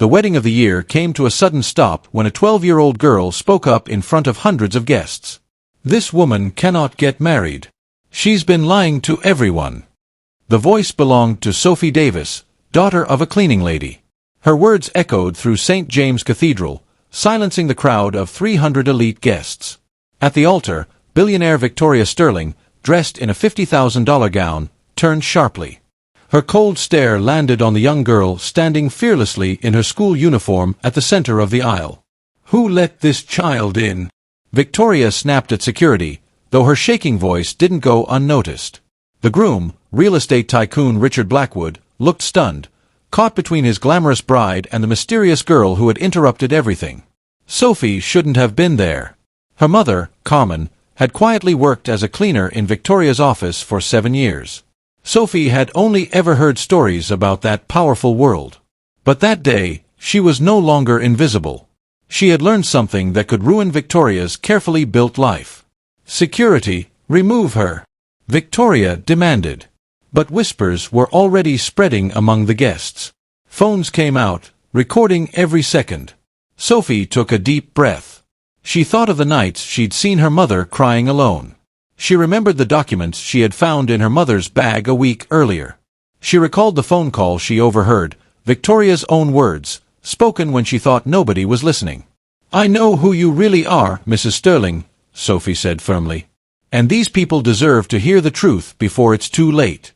The wedding of the year came to a sudden stop when a 12-year-old girl spoke up in front of hundreds of guests. "This woman cannot get married. She's been lying to everyone." The voice belonged to Sophie Davis, daughter of a cleaning lady. Her words echoed through St. James Cathedral, silencing the crowd of 300 elite guests. At the altar, billionaire Victoria Sterling, dressed in a $50,000 gown, turned sharply. Her cold stare landed on the young girl standing fearlessly in her school uniform at the center of the aisle. "Who let this child in?" Victoria snapped at security, though her shaking voice didn't go unnoticed. The groom, real estate tycoon Richard Blackwood, looked stunned, caught between his glamorous bride and the mysterious girl who had interrupted everything. Sophie shouldn't have been there. Her mother, Carmen, had quietly worked as a cleaner in Victoria's office for 7 years. Sophie had only ever heard stories about that powerful world. But that day, she was no longer invisible. She had learned something that could ruin Victoria's carefully built life. "Security, remove her," Victoria demanded. But whispers were already spreading among the guests. Phones came out, recording every second. Sophie took a deep breath. She thought of the nights she'd seen her mother crying alone. She remembered the documents she had found in her mother's bag a week earlier. She recalled the phone call she overheard, Victoria's own words, spoken when she thought nobody was listening. "I know who you really are, Mrs. Sterling," Sophie said firmly. "And these people deserve to hear the truth before it's too late."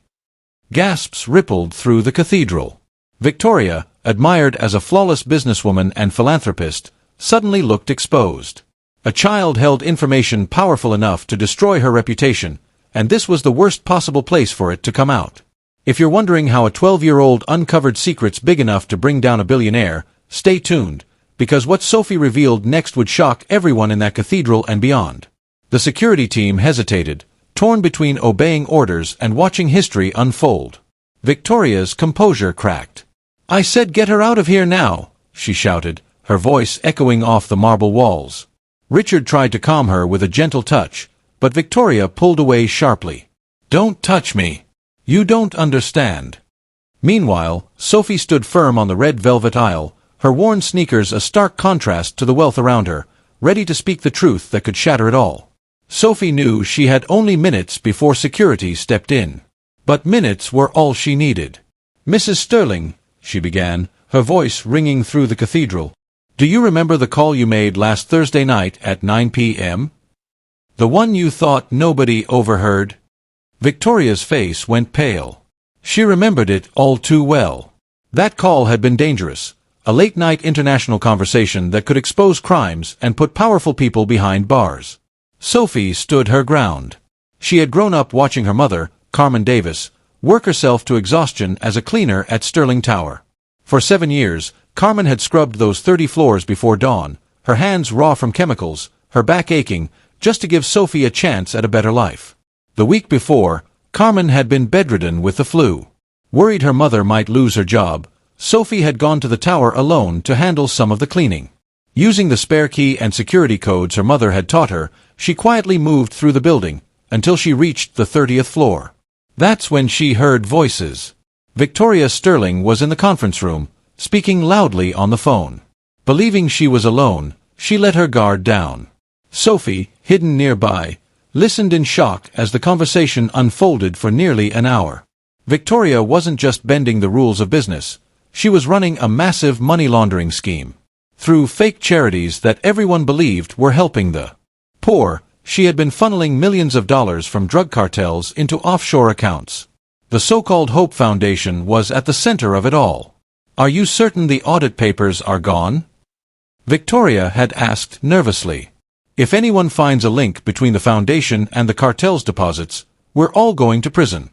Gasps rippled through the cathedral. Victoria, admired as a flawless businesswoman and philanthropist, suddenly looked exposed. A child held information powerful enough to destroy her reputation, and this was the worst possible place for it to come out. If you're wondering how a 12-year-old uncovered secrets big enough to bring down a billionaire, stay tuned, because what Sophie revealed next would shock everyone in that cathedral and beyond. The security team hesitated, torn between obeying orders and watching history unfold. Victoria's composure cracked. "I said get her out of here now," she shouted, her voice echoing off the marble walls. Richard tried to calm her with a gentle touch, but Victoria pulled away sharply. "Don't touch me. You don't understand." Meanwhile, Sophie stood firm on the red velvet aisle, her worn sneakers a stark contrast to the wealth around her, ready to speak the truth that could shatter it all. Sophie knew she had only minutes before security stepped in. But minutes were all she needed. "Mrs. Sterling," she began, her voice ringing through the cathedral, "do you remember the call you made last Thursday night at 9 p.m.? The one you thought nobody overheard?" Victoria's face went pale. She remembered it all too well. That call had been dangerous, a late-night international conversation that could expose crimes and put powerful people behind bars. Sophie stood her ground. She had grown up watching her mother, Carmen Davis, work herself to exhaustion as a cleaner at Sterling Tower. For 7 years, Carmen had scrubbed those 30 floors before dawn, her hands raw from chemicals, her back aching, just to give Sophie a chance at a better life. The week before, Carmen had been bedridden with the flu. Worried her mother might lose her job, Sophie had gone to the tower alone to handle some of the cleaning. Using the spare key and security codes her mother had taught her, she quietly moved through the building, until she reached the 30th floor. That's when she heard voices. Victoria Sterling was in the conference room, speaking loudly on the phone. Believing she was alone, she let her guard down. Sophie, hidden nearby, listened in shock as the conversation unfolded for nearly an hour. Victoria wasn't just bending the rules of business. She was running a massive money laundering scheme. Through fake charities that everyone believed were helping the poor, she had been funneling millions of dollars from drug cartels into offshore accounts. The so-called Hope Foundation was at the center of it all. "Are you certain the audit papers are gone?" Victoria had asked nervously. "If anyone finds a link between the foundation and the cartel's deposits, we're all going to prison."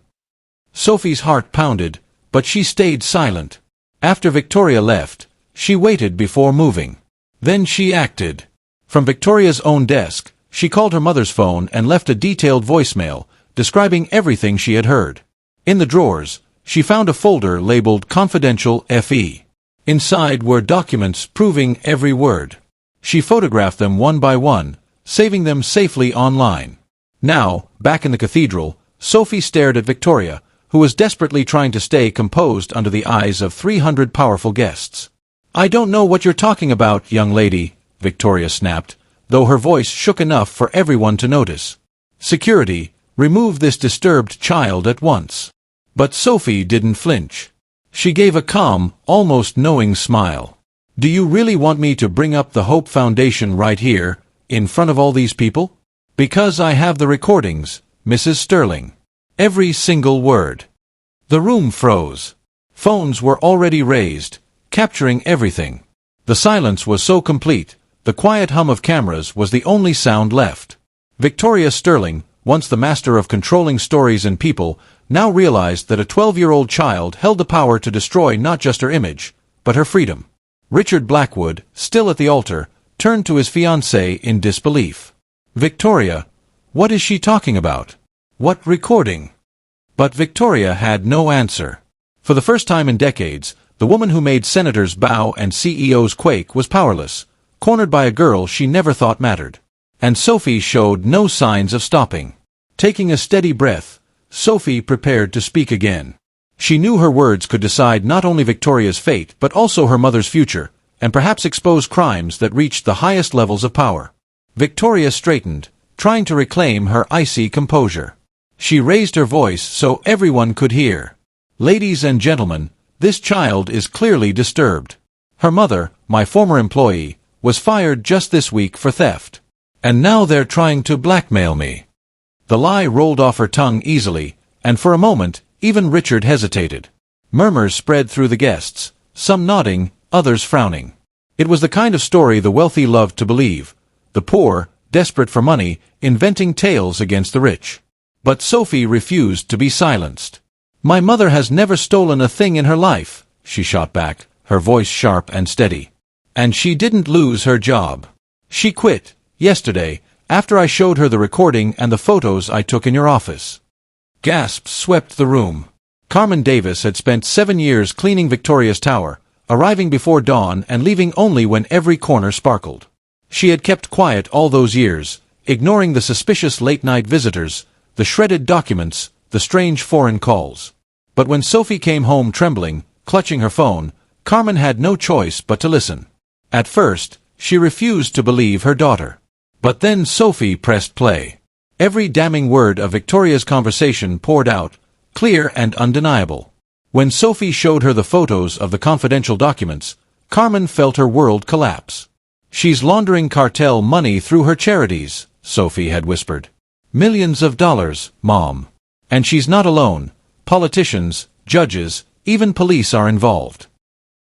Sophie's heart pounded, but she stayed silent. After Victoria left, she waited before moving. Then she acted. From Victoria's own desk, she called her mother's phone and left a detailed voicemail, describing everything she had heard. In the drawers, she found a folder labeled Confidential FE. Inside were documents proving every word. She photographed them one by one, saving them safely online. Now, back in the cathedral, Sophie stared at Victoria, who was desperately trying to stay composed under the eyes of 300 powerful guests. "I don't know what you're talking about, young lady," Victoria snapped, though her voice shook enough for everyone to notice. "Security, remove this disturbed child at once." But Sophie didn't flinch. She gave a calm, almost knowing smile. "Do you really want me to bring up the Hope Foundation right here, in front of all these people? Because I have the recordings, Mrs. Sterling. Every single word." The room froze. Phones were already raised, capturing everything. The silence was so complete, the quiet hum of cameras was the only sound left. Victoria Sterling, once the master of controlling stories and people, now realized that a 12-year-old child held the power to destroy not just her image, but her freedom. Richard Blackwood, still at the altar, turned to his fiancée in disbelief. "Victoria, what is she talking about? What recording?" But Victoria had no answer. For the first time in decades, the woman who made senators bow and CEOs quake was powerless, cornered by a girl she never thought mattered. And Sophie showed no signs of stopping. Taking a steady breath, Sophie prepared to speak again. She knew her words could decide not only Victoria's fate but also her mother's future, and perhaps expose crimes that reached the highest levels of power. Victoria straightened, trying to reclaim her icy composure. She raised her voice so everyone could hear. "Ladies and gentlemen, this child is clearly disturbed. Her mother, my former employee, was fired just this week for theft. And now they're trying to blackmail me." The lie rolled off her tongue easily, and for a moment, even Richard hesitated. Murmurs spread through the guests, some nodding, others frowning. It was the kind of story the wealthy loved to believe, the poor, desperate for money, inventing tales against the rich. But Sophie refused to be silenced. "My mother has never stolen a thing in her life," she shot back, her voice sharp and steady. "And she didn't lose her job. She quit, yesterday, after I showed her the recording and the photos I took in your office." Gasps swept the room. Carmen Davis had spent 7 years cleaning Victoria's tower, arriving before dawn and leaving only when every corner sparkled. She had kept quiet all those years, ignoring the suspicious late-night visitors, the shredded documents, the strange foreign calls. But when Sophie came home trembling, clutching her phone, Carmen had no choice but to listen. At first, she refused to believe her daughter. But then Sophie pressed play. Every damning word of Victoria's conversation poured out, clear and undeniable. When Sophie showed her the photos of the confidential documents, Carmen felt her world collapse. "She's laundering cartel money through her charities," Sophie had whispered. "Millions of dollars, Mom. And she's not alone. Politicians, judges, even police are involved."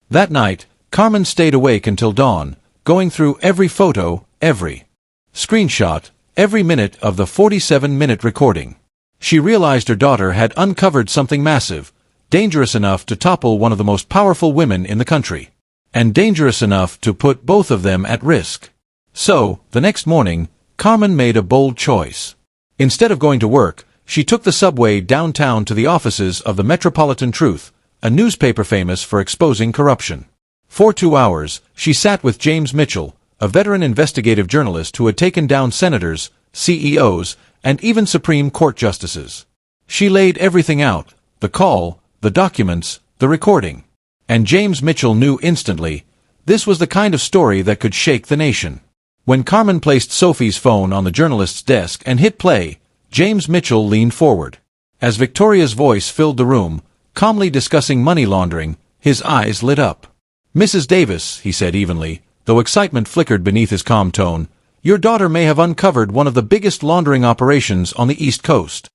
That night, Carmen stayed awake until dawn, going through every photo, every screenshot, every minute of the 47-minute recording. She realized her daughter had uncovered something massive, dangerous enough to topple one of the most powerful women in the country, and dangerous enough to put both of them at risk. So, the next morning, Carmen made a bold choice. Instead of going to work, she took the subway downtown to the offices of the Metropolitan Truth, a newspaper famous for exposing corruption. For 2 hours, she sat with James Mitchell, a veteran investigative journalist who had taken down senators, CEOs, and even Supreme Court justices. She laid everything out, the call, the documents, the recording. And James Mitchell knew instantly, this was the kind of story that could shake the nation. When Carmen placed Sophie's phone on the journalist's desk and hit play, James Mitchell leaned forward. As Victoria's voice filled the room, calmly discussing money laundering, his eyes lit up. "Mrs. Davis," he said evenly, though excitement flickered beneath his calm tone, "your daughter may have uncovered one of the biggest laundering operations on the East Coast."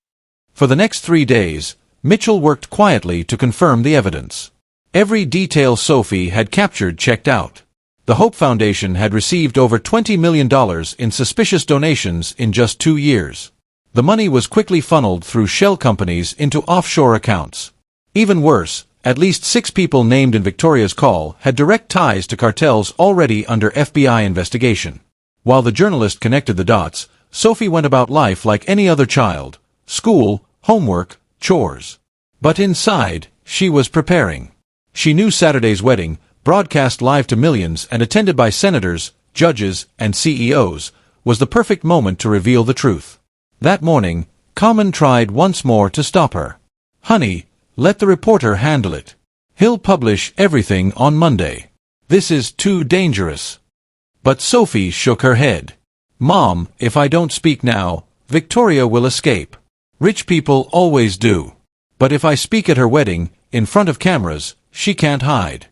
For the next 3 days, Mitchell worked quietly to confirm the evidence. Every detail Sophie had captured checked out. The Hope Foundation had received over $20 million in suspicious donations in just 2 years. The money was quickly funneled through shell companies into offshore accounts. Even worse, at least 6 people named in Victoria's call had direct ties to cartels already under FBI investigation. While the journalist connected the dots, Sophie went about life like any other child: school, homework, chores. But inside, she was preparing. She knew Saturday's wedding, broadcast live to millions and attended by senators, judges, and CEOs, was the perfect moment to reveal the truth. That morning, Carmen tried once more to stop her. "Honey, let the reporter handle it. He'll publish everything on Monday." This is too dangerous. But Sophie shook her head. Mom, if I don't speak now, Victoria will escape. Rich people always do. But if I speak at her wedding, in front of cameras, she can't hide.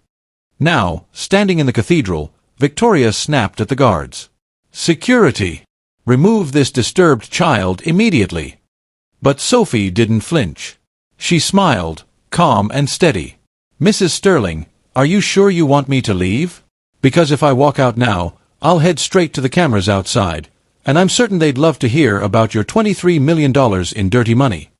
Now, standing in the cathedral, Victoria snapped at the guards. Security! Remove this disturbed child immediately. But Sophie didn't flinch. She smiled, calm and steady. Mrs. Sterling, are you sure you want me to leave? Because if I walk out now, I'll head straight to the cameras outside, and I'm certain they'd love to hear about your $23 million in dirty money.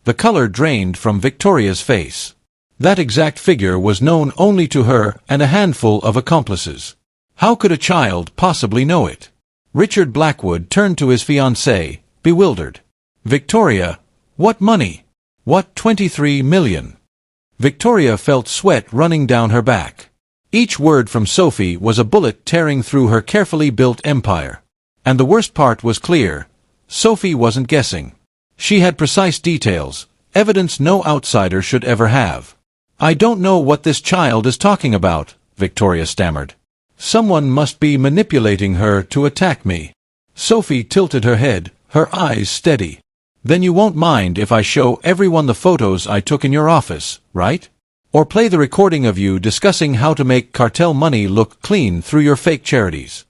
The color drained from Victoria's face. That exact figure was known only to her and a handful of accomplices. How could a child possibly know it? Richard Blackwood turned to his fiancée, bewildered. Victoria, what money? What 23 million? Victoria felt sweat running down her back. Each word from Sophie was a bullet tearing through her carefully built empire. And the worst part was clear. Sophie wasn't guessing. She had precise details, evidence no outsider should ever have. I don't know what this child is talking about, Victoria stammered. Someone must be manipulating her to attack me. Sophie tilted her head, her eyes steady. Then you won't mind if I show everyone the photos I took in your office, right? Or play the recording of you discussing how to make cartel money look clean through your fake charities.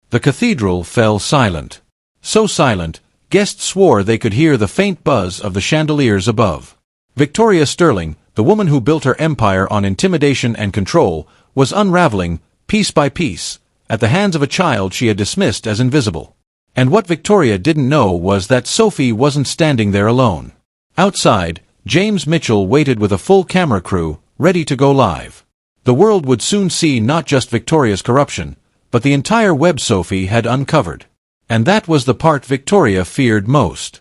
The cathedral fell silent. So silent, guests swore they could hear the faint buzz of the chandeliers above. Victoria Sterling, the woman who built her empire on intimidation and control, was unraveling, piece by piece, at the hands of a child she had dismissed as invisible. And what Victoria didn't know was that Sophie wasn't standing there alone. Outside, James Mitchell waited with a full camera crew, ready to go live. The world would soon see not just Victoria's corruption, but the entire web Sophie had uncovered. And that was the part Victoria feared most.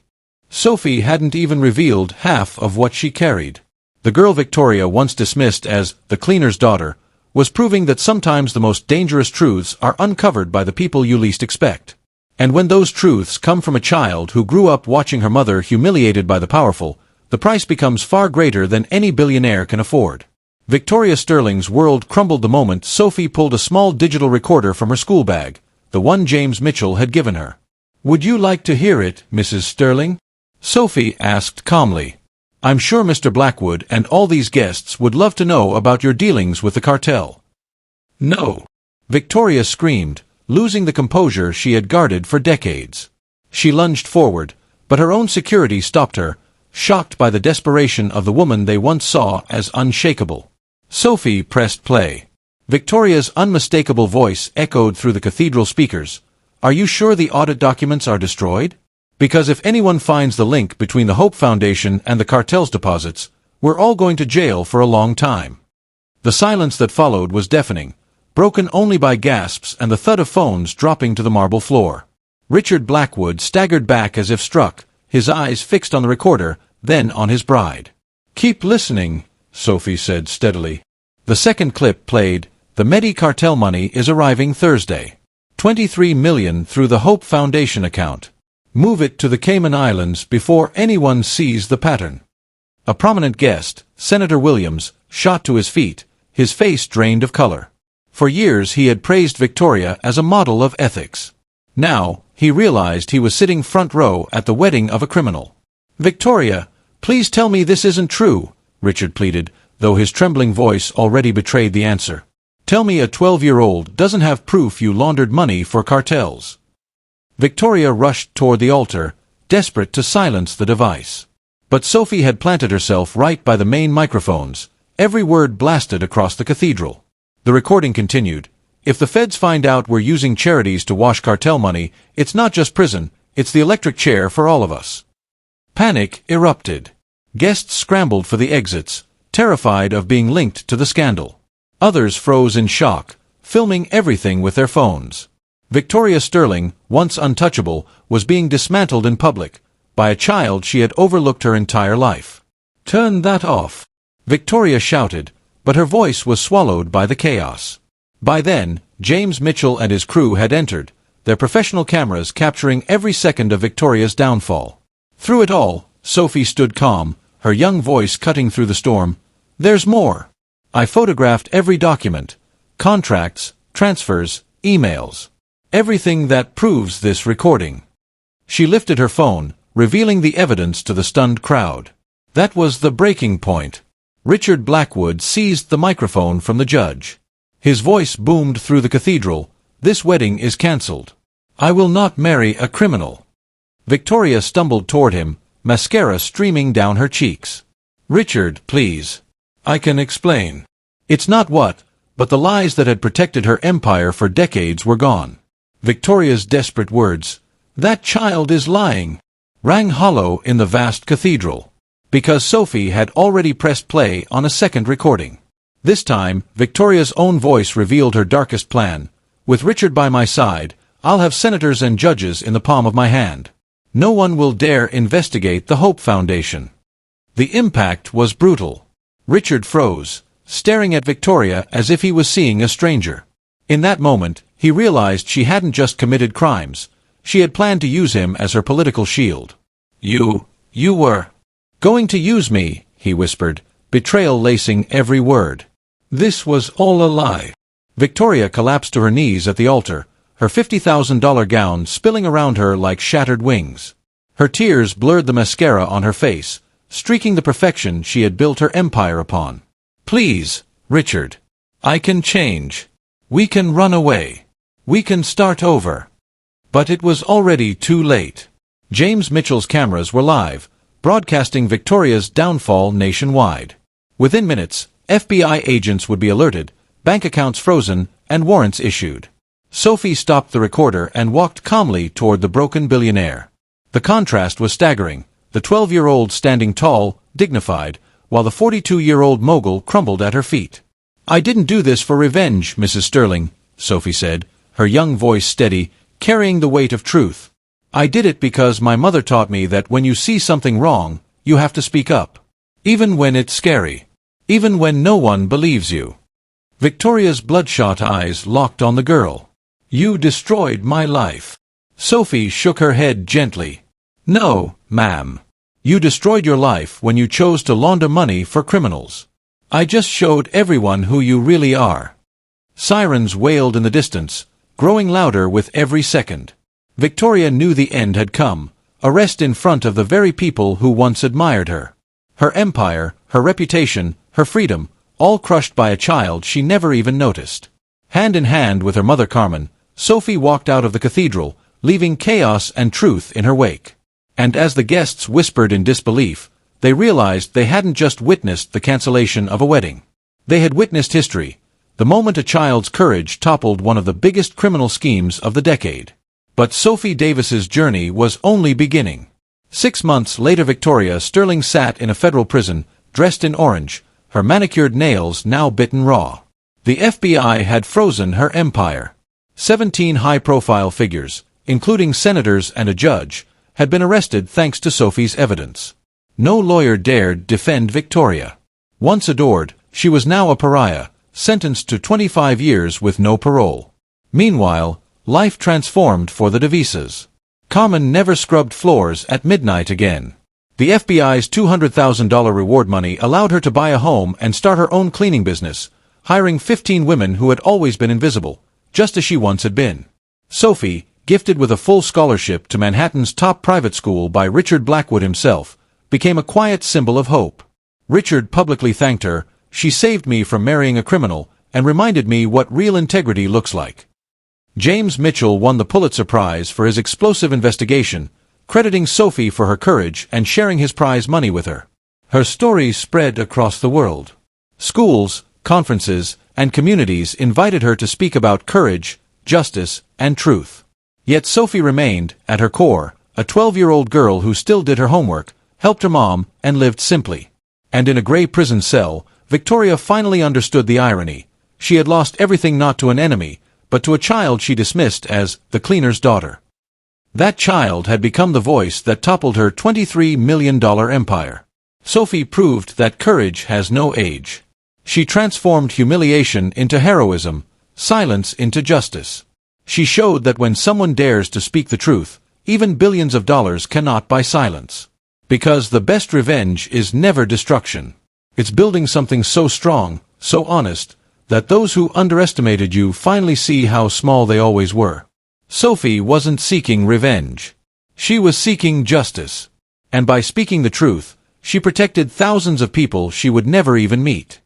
Sophie hadn't even revealed half of what she carried. The girl Victoria once dismissed as the cleaner's daughter was proving that sometimes the most dangerous truths are uncovered by the people you least expect. And when those truths come from a child who grew up watching her mother humiliated by the powerful, the price becomes far greater than any billionaire can afford. Victoria Sterling's world crumbled the moment Sophie pulled a small digital recorder from her school bag, the one James Mitchell had given her. Would you like to hear it, Mrs. Sterling? Sophie asked calmly. I'm sure Mr. Blackwood and all these guests would love to know about your dealings with the cartel. No! Victoria screamed, losing the composure she had guarded for decades. She lunged forward, but her own security stopped her, shocked by the desperation of the woman they once saw as unshakable. Sophie pressed play. Victoria's unmistakable voice echoed through the cathedral speakers. Are you sure the audit documents are destroyed? Because if anyone finds the link between the Hope Foundation and the cartel's deposits, we're all going to jail for a long time. The silence that followed was deafening, broken only by gasps and the thud of phones dropping to the marble floor. Richard Blackwood staggered back as if struck, his eyes fixed on the recorder, then on his bride. Keep listening, Sophie said steadily. The second clip played. The Medi cartel money is arriving Thursday. 23 million through the Hope Foundation account. Move it to the Cayman Islands before anyone sees the pattern. A prominent guest, Senator Williams, shot to his feet, his face drained of color. For years he had praised Victoria as a model of ethics. Now, he realized he was sitting front row at the wedding of a criminal. Victoria, please tell me this isn't true, Richard pleaded, though his trembling voice already betrayed the answer. Tell me a 12-year-old doesn't have proof you laundered money for cartels. Victoria rushed toward the altar, desperate to silence the device. But Sophie had planted herself right by the main microphones, every word blasted across the cathedral. The recording continued. If the feds find out we're using charities to wash cartel money, it's not just prison, it's the electric chair for all of us. Panic erupted. Guests scrambled for the exits, terrified of being linked to the scandal. Others froze in shock, filming everything with their phones. Victoria Sterling, once untouchable, was being dismantled in public, by a child she had overlooked her entire life. Turn that off! Victoria shouted, but her voice was swallowed by the chaos. By then, James Mitchell and his crew had entered, their professional cameras capturing every second of Victoria's downfall. Through it all, Sophie stood calm, her young voice cutting through the storm. There's more. I photographed every document. contracts, transfers, emails. Everything that proves this recording. She lifted her phone, revealing the evidence to the stunned crowd. That was the breaking point. Richard Blackwood seized the microphone from the judge. His voice boomed through the cathedral. "This wedding is cancelled. I will not marry a criminal." Victoria stumbled toward him, mascara streaming down her cheeks. "Richard, please. I can explain." It's not what, but the lies that had protected her empire for decades were gone. Victoria's desperate words, "That child is lying," rang hollow in the vast cathedral. Because Sophie had already pressed play on a second recording. This time, Victoria's own voice revealed her darkest plan. "With Richard by my side, I'll have senators and judges in the palm of my hand. No one will dare investigate the Hope Foundation." The impact was brutal. Richard froze, staring at Victoria as if he was seeing a stranger. In that moment, he realized she hadn't just committed crimes. She had planned to use him as her political shield. You were going to use me," he whispered, betrayal lacing every word. "This was all a lie." Victoria collapsed to her knees at the altar, her $50,000 gown spilling around her like shattered wings. Her tears blurred the mascara on her face, streaking the perfection she had built her empire upon. "Please, Richard. I can change. We can run away. We can start over." But it was already too late. James Mitchell's cameras were live, broadcasting Victoria's downfall nationwide. Within minutes, FBI agents would be alerted, bank accounts frozen, and warrants issued. Sophie stopped the recorder and walked calmly toward the broken billionaire. The contrast was staggering, the 12-year-old standing tall, dignified, while the 42-year-old mogul crumbled at her feet. "I didn't do this for revenge, Mrs. Sterling," Sophie said, her young voice steady, carrying the weight of truth. "I did it because my mother taught me that when you see something wrong, you have to speak up. Even when it's scary. Even when no one believes you." Victoria's bloodshot eyes locked on the girl. "You destroyed my life." Sophie shook her head gently. "No, ma'am. You destroyed your life when you chose to launder money for criminals. I just showed everyone who you really are." Sirens wailed in the distance, growing louder with every second. Victoria knew the end had come, arrest in front of the very people who once admired her. Her empire, her reputation, her freedom, all crushed by a child she never even noticed. Hand in hand with her mother Carmen, Sophie walked out of the cathedral, leaving chaos and truth in her wake. And as the guests whispered in disbelief, they realized they hadn't just witnessed the cancellation of a wedding. They had witnessed history, the moment a child's courage toppled one of the biggest criminal schemes of the decade. But Sophie Davis's journey was only beginning. 6 months later, Victoria Sterling sat in a federal prison, dressed in orange, her manicured nails now bitten raw. The FBI had frozen her empire. 17 high-profile figures, including senators and a judge, had been arrested thanks to Sophie's evidence. No lawyer dared defend Victoria. Once adored, she was now a pariah, sentenced to 25 years with no parole. Meanwhile, life transformed for the Davises. Carmen never scrubbed floors at midnight again. The FBI's $200,000 reward money allowed her to buy a home and start her own cleaning business, hiring 15 women who had always been invisible, just as she once had been. Sophie, gifted with a full scholarship to Manhattan's top private school by Richard Blackwood himself, became a quiet symbol of hope. Richard publicly thanked her. "She saved me from marrying a criminal and reminded me what real integrity looks like." James Mitchell won the Pulitzer Prize for his explosive investigation, crediting Sophie for her courage and sharing his prize money with her. Her story spread across the world. Schools, conferences, and communities invited her to speak about courage, justice, and truth. Yet Sophie remained, at her core, a 12-year-old girl who still did her homework, helped her mom, and lived simply. And in a gray prison cell, Victoria finally understood the irony. She had lost everything not to an enemy, but to a child she dismissed as the cleaner's daughter. That child had become the voice that toppled her $23 million empire. Sophie proved that courage has no age. She transformed humiliation into heroism, silence into justice. She showed that when someone dares to speak the truth, even billions of dollars cannot buy silence. Because the best revenge is never destruction. It's building something so strong, so honest, That those who underestimated you finally see how small they always were. Sophie wasn't seeking revenge. She was seeking justice. And by speaking the truth, she protected thousands of people she would never even meet.